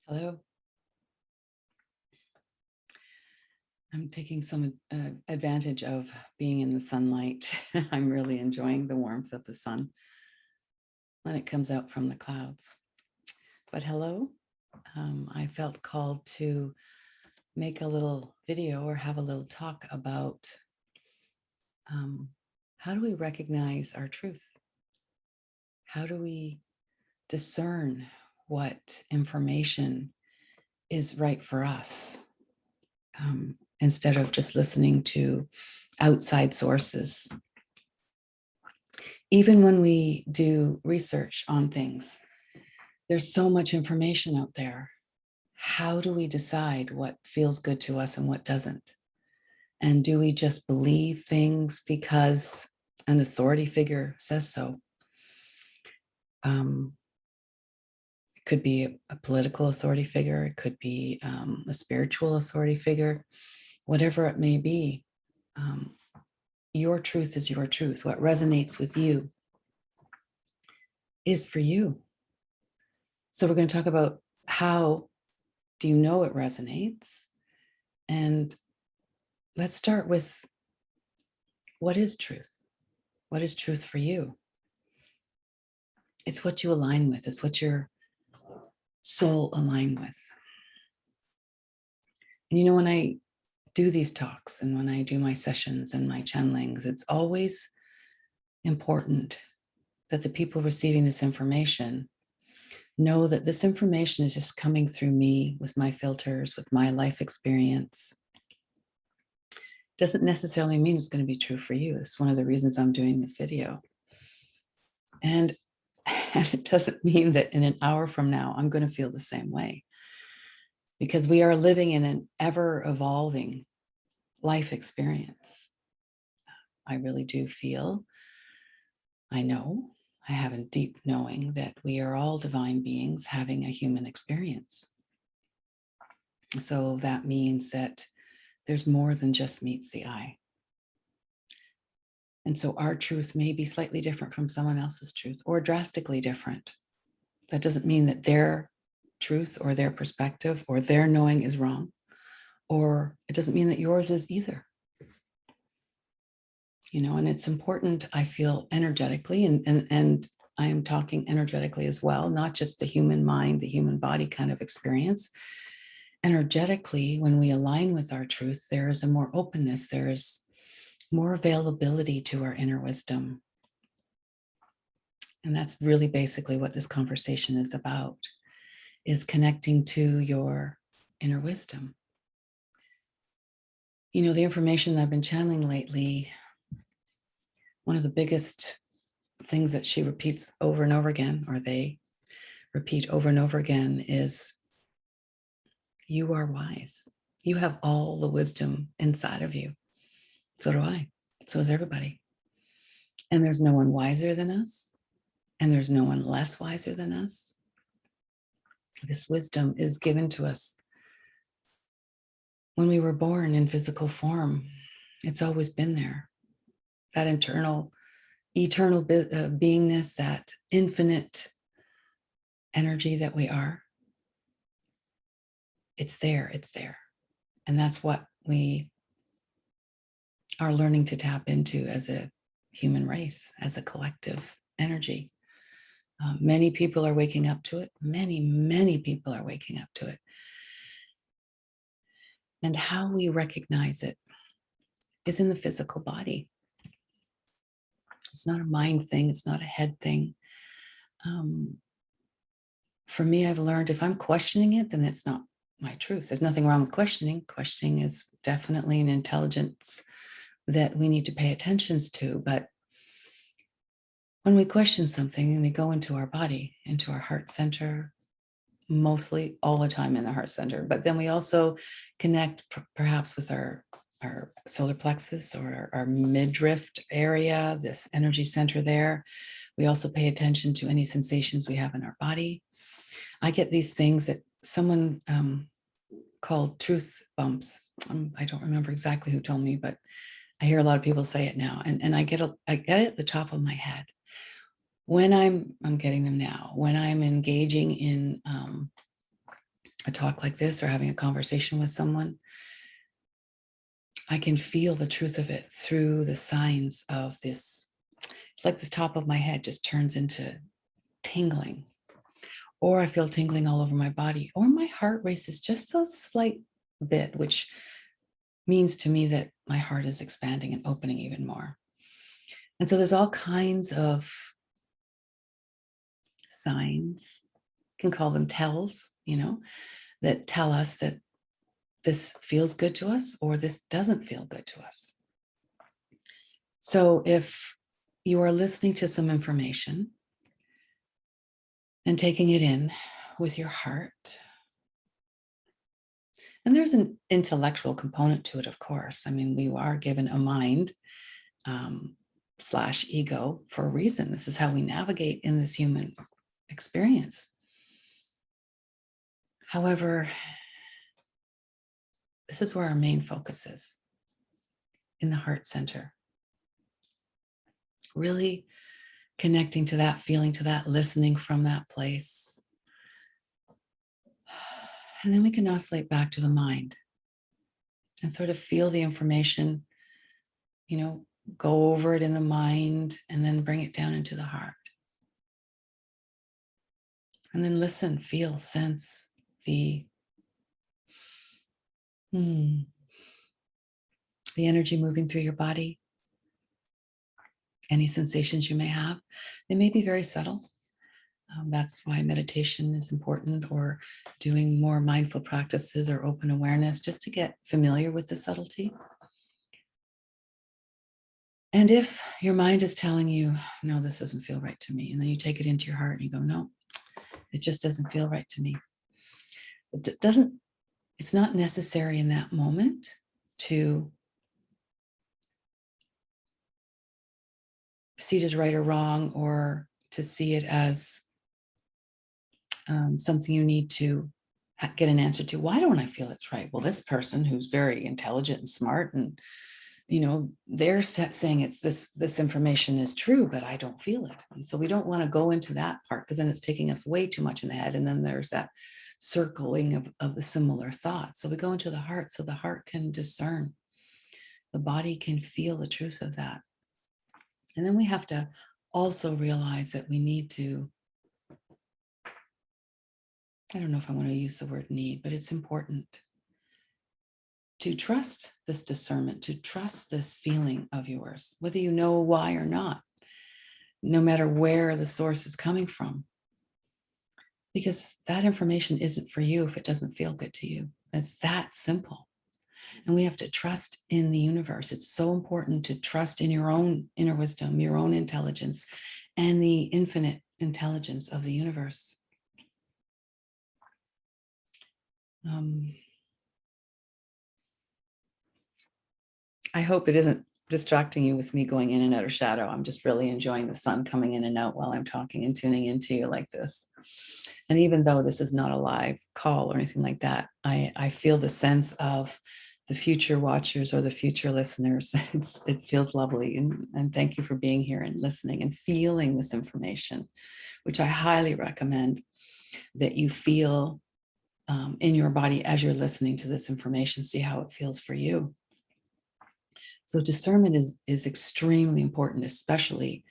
Hello. I'm taking some advantage of being in the sunlight. I'm really enjoying the warmth of the sun when it comes out from the clouds. But hello, I felt called to make a little video or have a little talk about how do we recognize our truth? How do we discern what information is right for us? Instead of just listening to outside sources. Even when we do research on things, there's so much information out there. How do we decide what feels good to us and what doesn't? And do we just believe things because an authority figure says so? It could be a political authority figure. It could be a spiritual authority figure. Whatever it may be, your truth is your truth. What resonates with you is for you. So we're going to talk about how do you know it resonates? And let's start with what is truth? What is truth for you? It's what you align with. It's what your soul align with. And when I do these talks and when I do my sessions and my channelings, it's always important that the people receiving this information know that this information is just coming through me with my filters, with my life experience. Doesn't necessarily mean it's going to be true for you. It's one of the reasons I'm doing this video. And it doesn't mean that in an hour from now, I'm going to feel the same way. Because we are living in an ever-evolving life experience. I really do feel, I know, I have a deep knowing that we are all divine beings having a human experience. So that means that there's more than just meets the eye. And so our truth may be slightly different from someone else's truth or drastically different. That doesn't mean that their truth or their perspective or their knowing is wrong, or it doesn't mean that yours is either. And it's important, I feel, energetically, and I am talking energetically as well, not just the human mind, the human body kind of experience. Energetically, when we align with our truth, there is a more openness, there is more availability to our inner wisdom. And that's really basically what this conversation is about, is connecting to your inner wisdom. The information that I've been channeling lately, one of the biggest things that she repeats over and over again, or they repeat over and over again, is you are wise. You have all the wisdom inside of you. So do I. So is everybody. And there's no one wiser than us. And there's no one less wiser than us. This wisdom is given to us when we were born in physical form. It's always been there. That eternal beingness, that infinite energy that we are. It's there. And that's what we are learning to tap into as a human race, as a collective energy. Many people are waking up to it. Many people are waking up to it. And how we recognize it is in the physical body. It's not a mind thing. It's not a head thing. For me, I've learned if I'm questioning it, then it's not my truth. There's nothing wrong with questioning. Questioning is definitely an intelligence that we need to pay attention to. But when we question something and we go into our body, into our heart center, mostly all the time in the heart center, but then we also connect perhaps with our solar plexus or our midriff area, this energy center there. We also pay attention to any sensations we have in our body. I get these things that someone called truth bumps. I don't remember exactly who told me, but I hear a lot of people say it now, and I get it at the top of my head. When I'm getting them now, when I'm engaging in a talk like this or having a conversation with someone, I can feel the truth of it through the signs of this. It's like the top of my head just turns into tingling, or I feel tingling all over my body, or my heart races just a slight bit, which means to me that my heart is expanding and opening even more. And so there's all kinds of signs, you can call them tells, that tell us that this feels good to us or this doesn't feel good to us. So if you are listening to some information and taking it in with your heart, and there's an intellectual component to it, of course. I mean, we are given a mind slash ego for a reason. This is how we navigate in this human experience. However, this is where our main focus is, in the heart center. Really connecting to that feeling, to that listening from that place. And then we can oscillate back to the mind and sort of feel the information, go over it in the mind and then bring it down into the heart. And then listen, feel, sense the energy moving through your body, any sensations you may have. They may be very subtle. That's why meditation is important, or doing more mindful practices or open awareness, just to get familiar with the subtlety. And if your mind is telling you, no, this doesn't feel right to me, and then you take it into your heart and you go, no, it just doesn't feel right to me. It's not necessary in that moment to see it as right or wrong, or to see it as something you need to get an answer to. Why don't I feel it's right? Well, this person who's very intelligent and smart, and they're saying it's this information is true, but I don't feel it. And so we don't want to go into that part, because then it's taking us way too much in the head, and then there's that circling of the similar thoughts. So we go into the heart, so the heart can discern, the body can feel the truth of that. And then we have to also realize that we need to, I don't know if I want to use the word need, but it's important to trust this discernment, to trust this feeling of yours, whether you know why or not, no matter where the source is coming from. Because that information isn't for you if it doesn't feel good to you. It's that simple. And we have to trust in the universe. It's so important to trust in your own inner wisdom, your own intelligence, and the infinite intelligence of the universe. I hope it isn't distracting you with me going in and out of shadow. I'm just really enjoying the sun coming in and out while I'm talking and tuning into you like this. And even though this is not a live call or anything like that, I feel the sense of the future watchers or the future listeners. It feels lovely. And thank you for being here and listening and feeling this information, which I highly recommend that you feel in your body as you're listening to this information. See how it feels for you. So discernment is extremely important, especially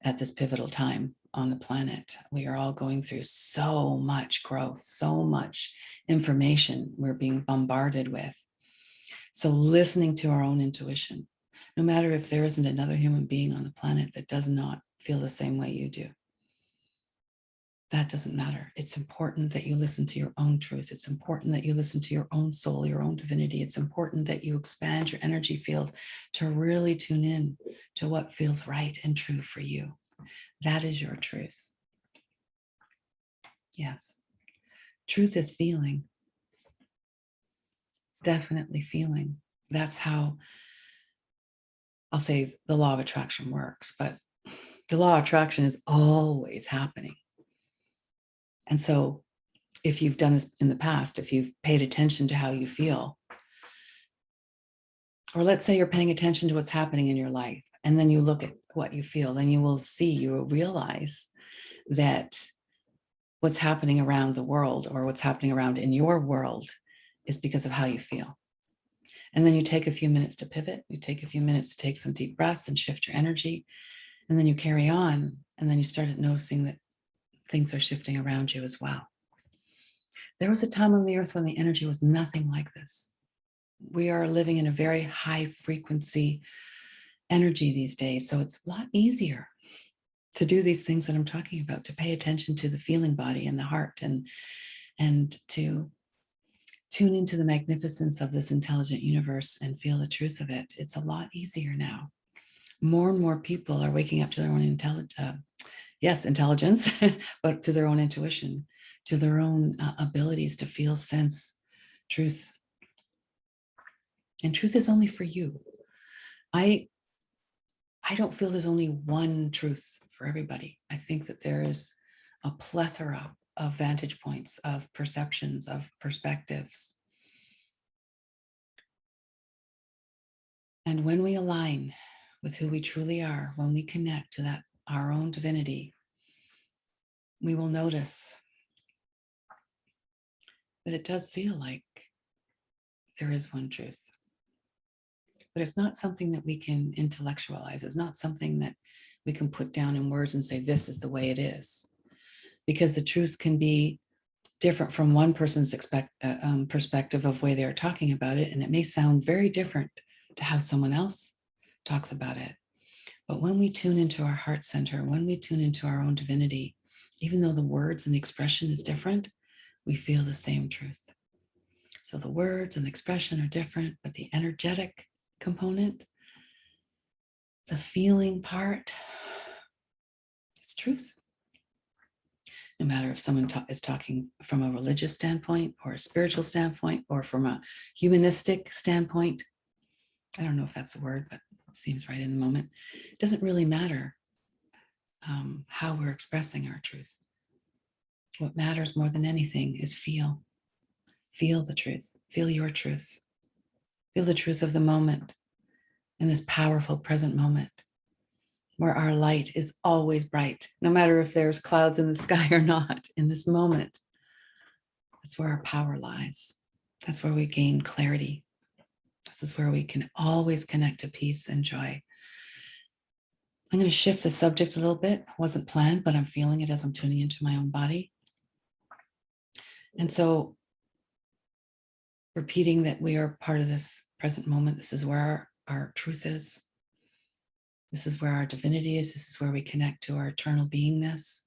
at this pivotal time on the planet. We are all going through so much growth, so much information we're being bombarded with. So listening to our own intuition, no matter if there isn't another human being on the planet that does not feel the same way you do. That doesn't matter. It's important that you listen to your own truth. It's important that you listen to your own soul, your own divinity. It's important that you expand your energy field to really tune in to what feels right and true for you. That is your truth. Yes. Truth is feeling. It's definitely feeling. That's how, I'll say, the law of attraction works, but the law of attraction is always happening. And so if you've done this in the past, if you've paid attention to how you feel, or let's say you're paying attention to what's happening in your life, and then you look at what you feel, then you will realize that what's happening around the world or what's happening around in your world is because of how you feel. And then you take a few minutes to pivot. You take a few minutes to take some deep breaths and shift your energy. And then you carry on. And then you started noticing that things are shifting around you as well. There was a time on the earth when the energy was nothing like this. We are living in a very high frequency energy these days. So it's a lot easier to do these things that I'm talking about, to pay attention to the feeling body and the heart, and to tune into the magnificence of this intelligent universe and feel the truth of it. It's a lot easier now. More and more people are waking up to their own intelligence, but to their own intuition, to their own abilities to feel, sense truth. And truth is only for you. I don't feel there's only one truth for everybody. I think that there is a plethora of vantage points, of perceptions, of perspectives. And when we align with who we truly are, when we connect to that, our own divinity, we will notice that it does feel like there is one truth. But it's not something that we can intellectualize. It's not something that we can put down in words and say, this is the way it is. Because the truth can be different from one person's perspective of way they're talking about it. And it may sound very different to how someone else talks about it. But when we tune into our heart center, when we tune into our own divinity, even though the words and the expression is different, we feel the same truth. So the words and the expression are different, but the energetic component, the feeling part, it's truth. No matter if someone is talking from a religious standpoint or a spiritual standpoint or from a humanistic standpoint, I don't know if that's a word, but it seems right in the moment. It doesn't really matter how we're expressing our truth. What matters more than anything is feel. Feel the truth. Feel your truth. Feel the truth of the moment in this powerful present moment where our light is always bright, no matter if there's clouds in the sky or not. In this moment, that's where our power lies. That's where we gain clarity. This is where we can always connect to peace and joy. I'm going to shift the subject a little bit. It wasn't planned, but I'm feeling it as I'm tuning into my own body. And so repeating that we are part of this present moment. This is where our truth is. This is where our divinity is. This is where we connect to our eternal beingness.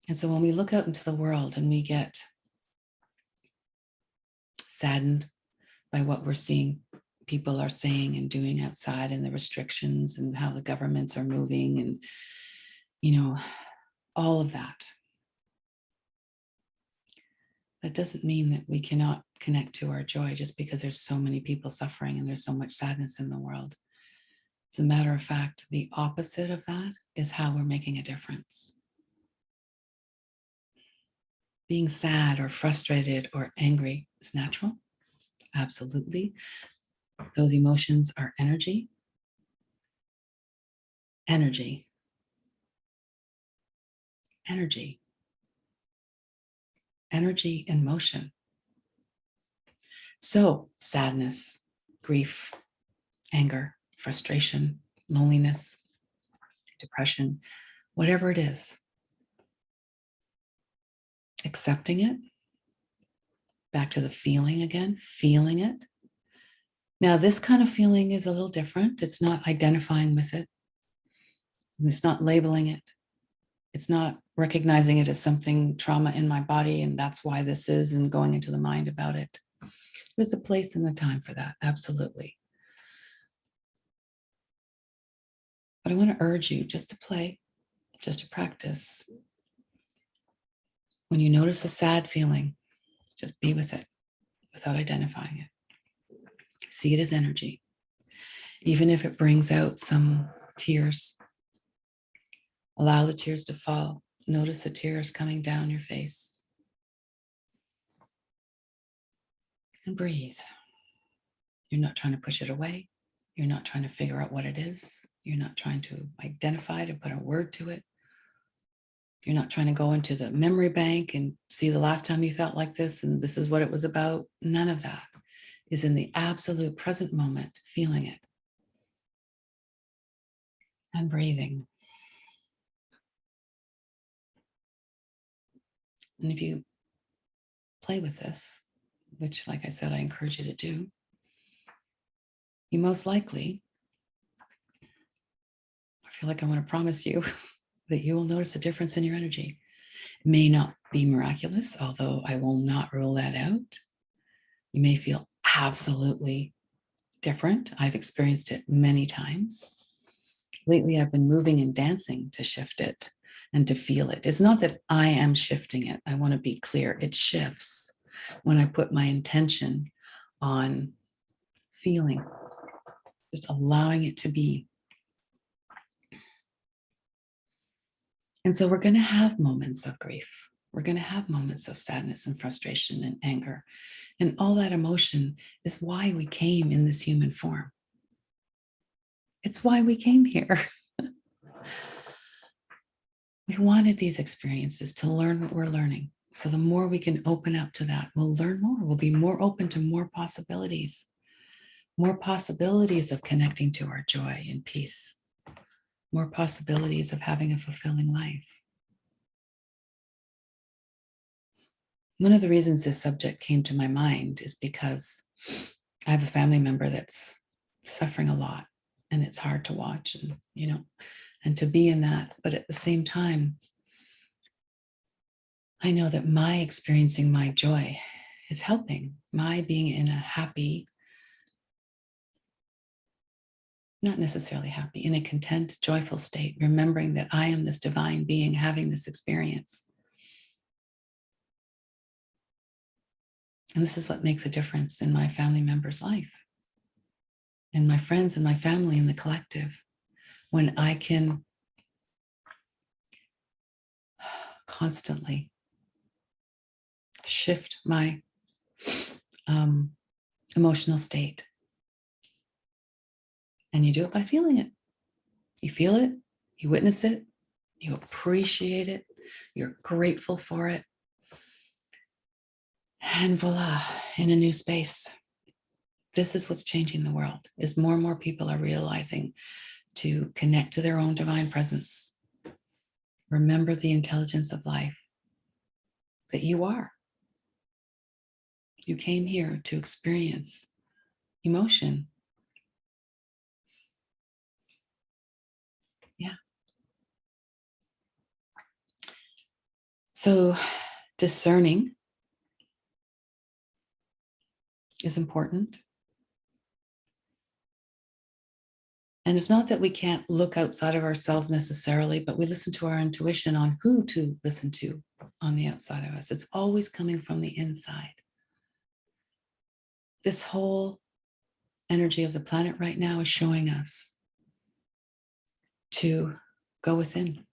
And so when we look out into the world and we get saddened by what we're seeing people are saying and doing outside and the restrictions and how the governments are moving and, all of that. That doesn't mean that we cannot connect to our joy just because there's so many people suffering and there's so much sadness in the world. As a matter of fact, the opposite of that is how we're making a difference. Being sad or frustrated or angry is natural. Absolutely. Those emotions are energy. Energy. Energy. Energy in motion. So sadness, grief, anger, frustration, loneliness, depression, whatever it is, accepting it, back to the feeling again, feeling it. Now, this kind of feeling is a little different. It's not identifying with it. It's not labeling it. It's not recognizing it as something trauma in my body and that's why this is and going into the mind about it. There's a place and a time for that, absolutely. But I want to urge you just to play, just to practice. When you notice a sad feeling, just be with it without identifying it. See it as energy. Even if it brings out some tears, allow the tears to fall. Notice the tears coming down your face. And breathe. You're not trying to push it away. You're not trying to figure out what it is. You're not trying to identify it and put a word to it. You're not trying to go into the memory bank and see the last time you felt like this and this is what it was about. None of that is in the absolute present moment, feeling it and breathing. And if you play with this, which, like I said, I encourage you to do, you most likely, I feel like I want to promise you that you will notice a difference in your energy. It may not be miraculous, although I will not rule that out. You may feel absolutely different. I've experienced it many times. Lately, I've been moving and dancing to shift it and to feel it. It's not that I am shifting it. I want to be clear. It shifts when I put my intention on feeling, just allowing it to be. And so we're going to have moments of grief. We're going to have moments of sadness and frustration and anger. And all that emotion is why we came in this human form. It's why we came here. We wanted these experiences to learn what we're learning. So the more we can open up to that, we'll learn more. We'll be more open to more possibilities of connecting to our joy and peace, more possibilities of having a fulfilling life. One of the reasons this subject came to my mind is because I have a family member that's suffering a lot, and it's hard to watch and to be in that. But at the same time, I know that my experiencing my joy is helping. My being in a happy, not necessarily happy, in a content, joyful state, remembering that I am this divine being having this experience. And this is what makes a difference in my family member's life, and my friends and my family and the collective. When I can constantly shift my emotional state. And you do it by feeling it. You feel it, you witness it, you appreciate it, you're grateful for it. And voila, in a new space. This is what's changing the world, is more and more people are realizing to connect to their own divine presence. Remember the intelligence of life that you are. You came here to experience emotion. Yeah. So discerning is important. And it's not that we can't look outside of ourselves necessarily, but we listen to our intuition on who to listen to on the outside of us. It's always coming from the inside. This whole energy of the planet right now is showing us to go within.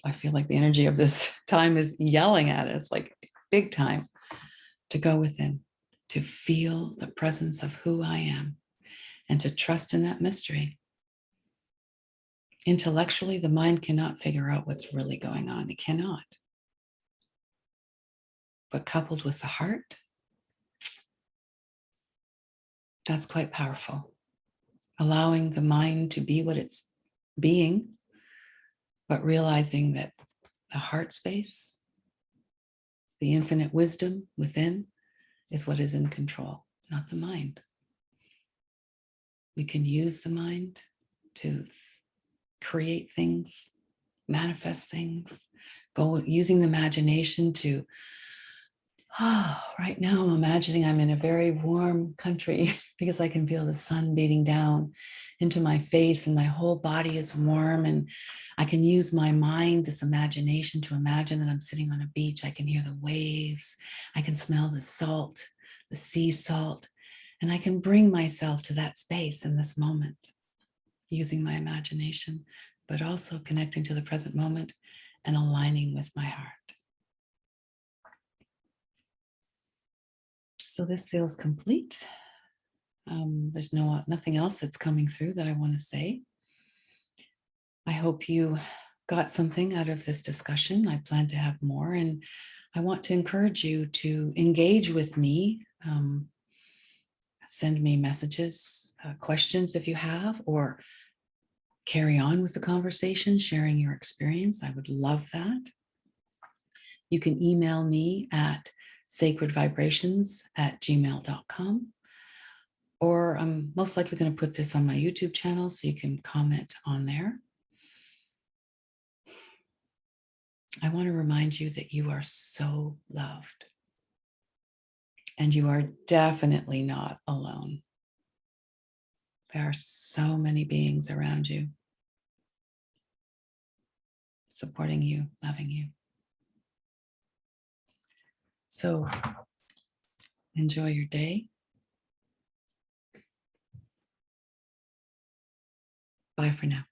I feel like the energy of this time is yelling at us, like big time, to go within, to feel the presence of who I am, and to trust in that mystery. Intellectually, the mind cannot figure out what's really going on. It cannot. But coupled with the heart, that's quite powerful. Allowing the mind to be what it's being, but realizing that the heart space, the infinite wisdom within, is what is in control, not the mind. We can use the mind to create things, manifest things, go using the imagination to, right now I'm imagining I'm in a very warm country because I can feel the sun beating down into my face and my whole body is warm, and I can use my mind, this imagination, to imagine that I'm sitting on a beach. I can hear the waves. I can smell the salt, the sea salt, and I can bring myself to that space in this moment using my imagination, but also connecting to the present moment and aligning with my heart. So this feels complete. There's nothing else that's coming through that I want to say. I hope you got something out of this discussion. I plan to have more, and I want to encourage you to engage with me. Send me messages, questions if you have, or carry on with the conversation, sharing your experience. I would love that. You can email me at sacredvibrations@gmail.com, or I'm most likely going to put this on my YouTube channel so you can comment on there. I want to remind you that you are so loved, and you are definitely not alone. There are so many beings around you, supporting you, loving you. So enjoy your day. Bye for now.